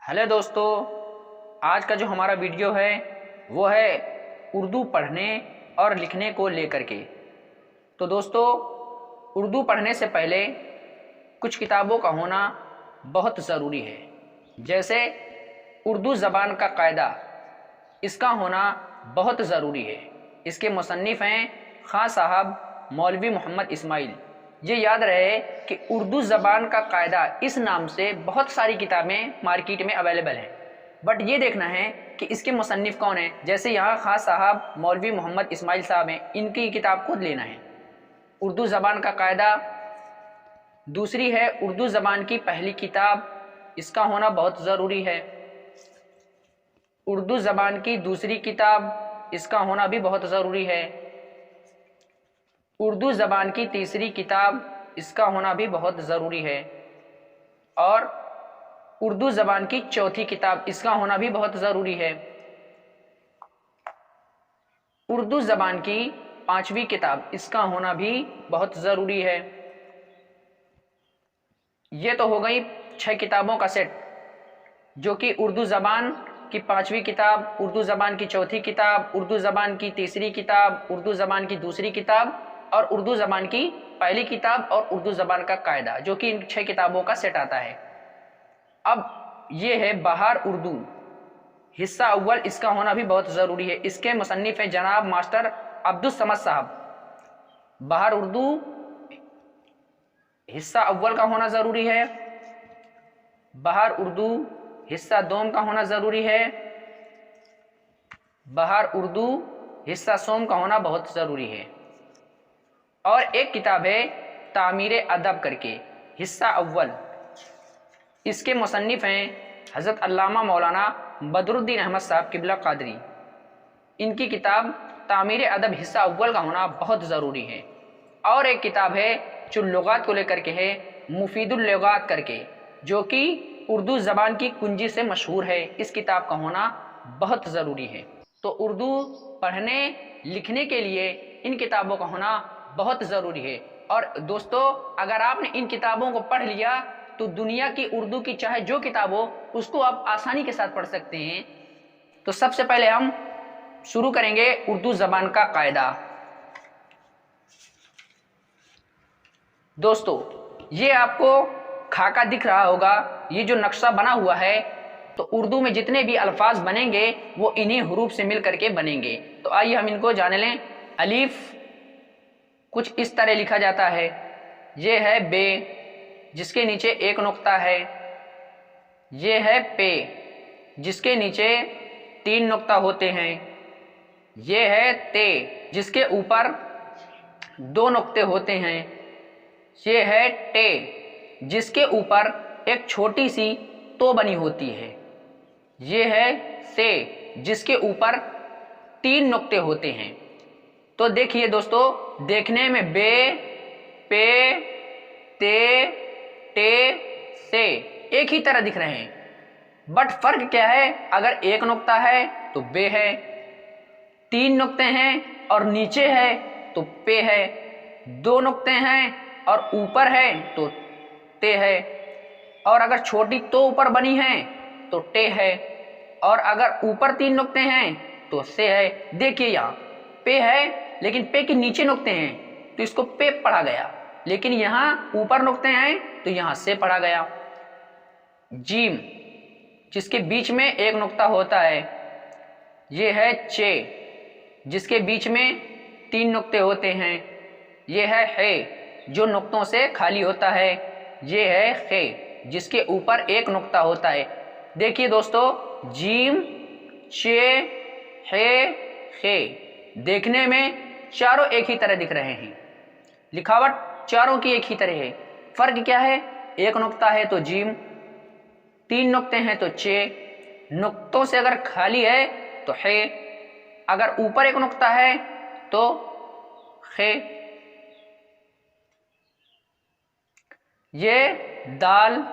Hello दोस्तों, आज का जो हमारा वीडियो है वो है उर्दू पढ़ने और लिखने को लेकर के। तो दोस्तों, उर्दू पढ़ने से पहले कुछ किताबों का होना बहुत ज़रूरी है। जैसे उर्दू ज़बान का कायदा, इसका होना बहुत ज़रूरी है। इसके मुसन्निफ़ हैं खां साहब मौलवी मोहम्मद इस्माइल। ये याद रहे कि उर्दू ज़बान का कायदा इस नाम से बहुत सारी किताबें मार्केट में अवेलेबल हैं, बट ये देखना है कि इसके मुसन्निफ़ कौन है। जैसे यहाँ खां साहब मौलवी मोहम्मद इस्माइल साहब हैं, इनकी किताब खुद लेना है, उर्दू ज़बान का कायदा। दूसरी है उर्दू ज़बान की पहली किताब, इसका होना बहुत ज़रूरी है। उर्दू ज़बान की दूसरी किताब, इसका होना भी बहुत ज़रूरी है। उर्दू ज़बान की तीसरी किताब, इसका होना भी बहुत ज़रूरी है। और उर्दू ज़बान की चौथी किताब, इसका होना भी बहुत ज़रूरी है। उर्दू ज़बान की पांचवी किताब, इसका होना भी बहुत ज़रूरी है। ये तो हो गई 6 किताबों का सेट, जो कि उर्दू ज़बान की पांचवी किताब, उर्दू ज़बान की चौथी किताब, उर्दू ज़बान की तीसरी किताब, उर्दू ज़बान की दूसरी किताब और उर्दू ज़बान की पहली किताब और उर्दू ज़बान का कायदा, जो कि इन 6 किताबों का सेट आता है। अब ये है बहार उर्दू हिस्सा अव्वल, इसका होना भी बहुत ज़रूरी है। इसके मुसन्निफ़ हैं जनाब मास्टर अब्दुल समद साहब। बहार उर्दू हिस्सा अव्वल का होना ज़रूरी है। बहार उर्दू हिस्सा दोम का होना ज़रूरी है। बहार उर्दू हिस्सा सोम का होना बहुत ज़रूरी है। और एक किताब है तामीर अदब करके, हिस्सा अव्वल। इसके मुसन्निफ़ हैं हज़रत अल्लामा मौलाना बदरुद्दीन अहमद साहब किबला कादरी। इनकी किताब तामीर अदब हिस्सा अव्वल का होना बहुत ज़रूरी है। और एक किताब है जो लुगात को लेकर के है, मुफीदुल लुगात करके, जो कि उर्दू ज़बान की कुंजी से मशहूर है। इस किताब का होना बहुत ज़रूरी है। तो उर्दू पढ़ने लिखने के लिए इन किताबों का होना बहुत ज़रूरी है। और दोस्तों, अगर आपने इन किताबों को पढ़ लिया तो दुनिया की उर्दू की चाहे जो किताब हो, उसको आप आसानी के साथ पढ़ सकते हैं। तो सबसे पहले हम शुरू करेंगे उर्दू ज़बान का कायदा। दोस्तों, ये आपको खाका दिख रहा होगा, ये जो नक्शा बना हुआ है, तो उर्दू में जितने भी अल्फाज बनेंगे वो इन्हीं हुरूफ से मिल करके बनेंगे। तो आइए हम इनको जान लें। अलीफ कुछ इस तरह लिखा जाता है। ये है बे, जिसके नीचे एक नुक्ता है। ये है पे, जिसके नीचे 3 नुक्ता होते हैं। ये है ते, जिसके ऊपर 2 नुक्ते होते हैं। ये है टे, जिसके ऊपर एक छोटी सी तो बनी होती है। ये है से, जिसके ऊपर 3 नुक्ते होते हैं। तो देखिए दोस्तों, देखने में बे, पे, ते, टे, से एक ही तरह दिख रहे हैं, बट फर्क क्या है? अगर एक नुक्ता है तो बे है, 3 नुक्ते हैं और नीचे है तो पे है, 2 नुक्ते हैं और ऊपर है तो ते है, और अगर छोटी तो ऊपर बनी है तो टे है, और अगर ऊपर 3 नुक्ते हैं तो से है। देखिए यहाँ पे है, लेकिन पे के नीचे नुक्ते हैं तो इसको पे पढ़ा गया, लेकिन यहाँ ऊपर नुक्ते हैं तो यहाँ से पढ़ा गया। जीम, जिसके बीच में एक नुक्ता होता है। ये है चे, जिसके बीच में 3 नुक्ते होते हैं। ये है, जो नुक्तों से खाली होता है। ये है खे, जिसके ऊपर एक नुक्ता होता है। देखिए दोस्तों, जीम, चे, है, खे, देखने में चारों एक ही तरह दिख रहे हैं। लिखावट चारों की एक ही तरह है। फर्क क्या है? एक नुक्ता है तो जीम, 3 नुक्ते हैं तो चे, नुक्तों से अगर खाली है तो है, अगर ऊपर एक नुक्ता है तो खे। ये दाल,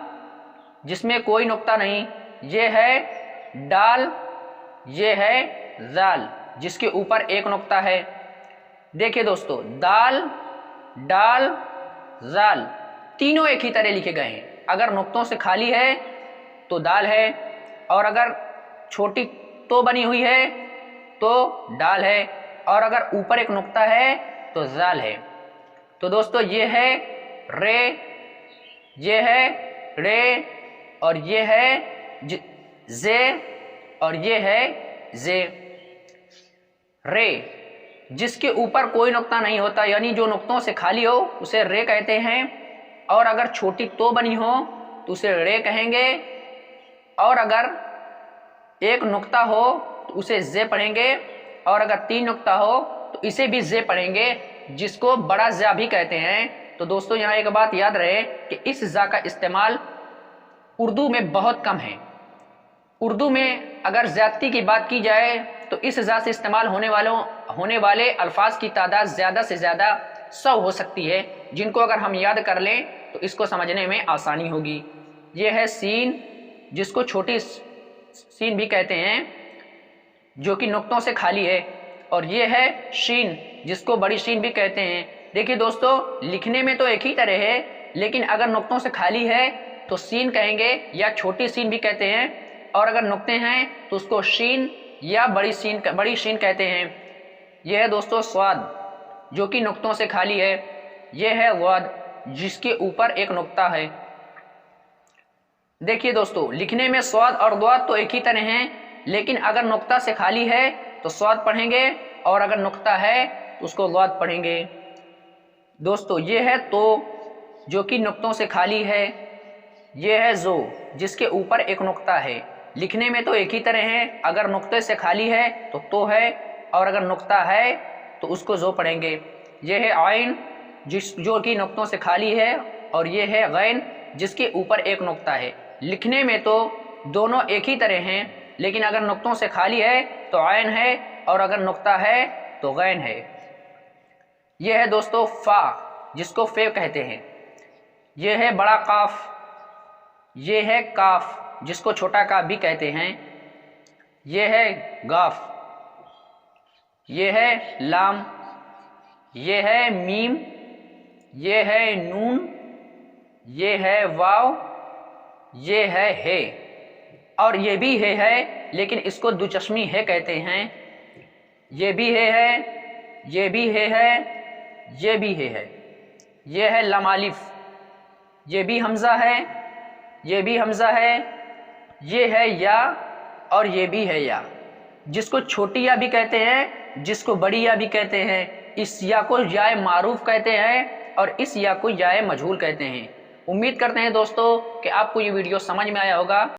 जिसमें कोई नुक्ता नहीं। ये है डाल। ये है जाल, जिसके ऊपर एक नुक्ता है। देखिए दोस्तों, दाल, डाल, जाल तीनों एक ही तरह लिखे गए हैं। अगर नुक्तों से खाली है तो दाल है, اور اگر چھوٹی تو بنی ہوئی ہے تو ڈال ہے، اور اگر اوپر ایک نقطہ ہے تو زال ہے۔ تو دوستو یہ ہے رے، یہ ہے رے، اور یہ ہے زے، اور یہ ہے زے۔ رے جس کے اوپر کوئی نقطہ نہیں ہوتا، یعنی جو نقطوں سے خالی ہو اسے رے کہتے ہیں، اور اگر چھوٹی تو بنی ہو تو اسے رے کہیں گے، اور اگر ایک نقطہ ہو تو اسے زے پڑھیں گے، اور اگر 3 نقطہ ہو تو اسے بھی زے پڑھیں گے، جس کو بڑا زا بھی کہتے ہیں۔ تو دوستو یہاں ایک بات یاد رہے کہ اس زا کا استعمال اردو میں بہت کم ہے۔ اردو میں اگر زیادتی کی بات کی جائے تو اس زا سے استعمال ہونے والے الفاظ کی تعداد زیادہ سے زیادہ 100 ہو سکتی ہے، جن کو اگر ہم یاد کر لیں تو اس کو سمجھنے میں آسانی ہوگی۔ یہ ہے سین، جس کو چھوٹی سین بھی کہتے ہیں، جو کہ نقطوں سے خالی ہے، اور یہ ہے شین، جس کو بڑی شین بھی کہتے ہیں۔ دیکھیے دوستو لکھنے میں تو ایک ہی طرح ہے، لیکن اگر نقطوں سے خالی ہے تو سین کہیں گے یا چھوٹی سین بھی کہتے ہیں، اور اگر نقطے ہیں تو اس کو شین یا بڑی شین کہتے ہیں۔ یہ ہے دوستو صاد، جو کہ نقطوں سے خالی ہے۔ یہ ہے غاد، جس کے اوپر ایک نقطہ ہے۔ دیکھیے دوستو لکھنے میں صاد اور ضاد تو ایک ہی طرح ہیں، لیکن اگر نقطہ سے خالی ہے تو صاد پڑھیں گے، اور اگر نقطہ ہے تو اس کو ضاد پڑھیں گے۔ دوستو یہ ہے تو، جو کہ نقطوں سے خالی ہے۔ یہ ہے زو، جس کے اوپر ایک نقطہ ہے۔ لکھنے میں تو ایک ہی طرح ہے، اگر نقطے سے خالی ہے تو ہے، اور اگر نقطہ ہے تو اس کو زو پڑھیں گے۔ یہ ہے عین، جو کہ نقطوں سے خالی ہے، اور یہ ہے غین، جس کے اوپر ایک نقطہ ہے۔ لکھنے میں تو دونوں ایک ہی طرح ہیں، لیکن اگر نقطوں سے خالی ہے تو عین ہے، اور اگر نقطہ ہے تو غین ہے۔ یہ ہے دوستو فا، جس کو فے کہتے ہیں۔ یہ ہے بڑا قاف، یہ ہے کاف، جس کو چھوٹا کاف بھی کہتے ہیں۔ یہ ہے گاف، یہ ہے لام، یہ ہے میم، یہ ہے نون، یہ ہے واو، یہ ہے ہے، اور یہ بھی ہے لیکن اس کو دو چشمی ہے کہتے ہیں۔ یہ بھی ہے، یہ بھی ہے، یہ بھی ہے۔ یہ ہے لام الف، یہ بھی حمزہ ہے، یہ بھی حمزہ ہے۔ یہ ہے یا، اور یہ بھی ہے یا، جس کو چھوٹی یا بھی کہتے ہیں، جس کو بڑی یا بھی کہتے ہیں۔ اس یا کو یائے معروف کہتے ہیں، اور اس یا کو یائے مجہول کہتے ہیں۔ امید کرتے ہیں دوستو کہ آپ کو یہ ویڈیو سمجھ میں آیا ہوگا۔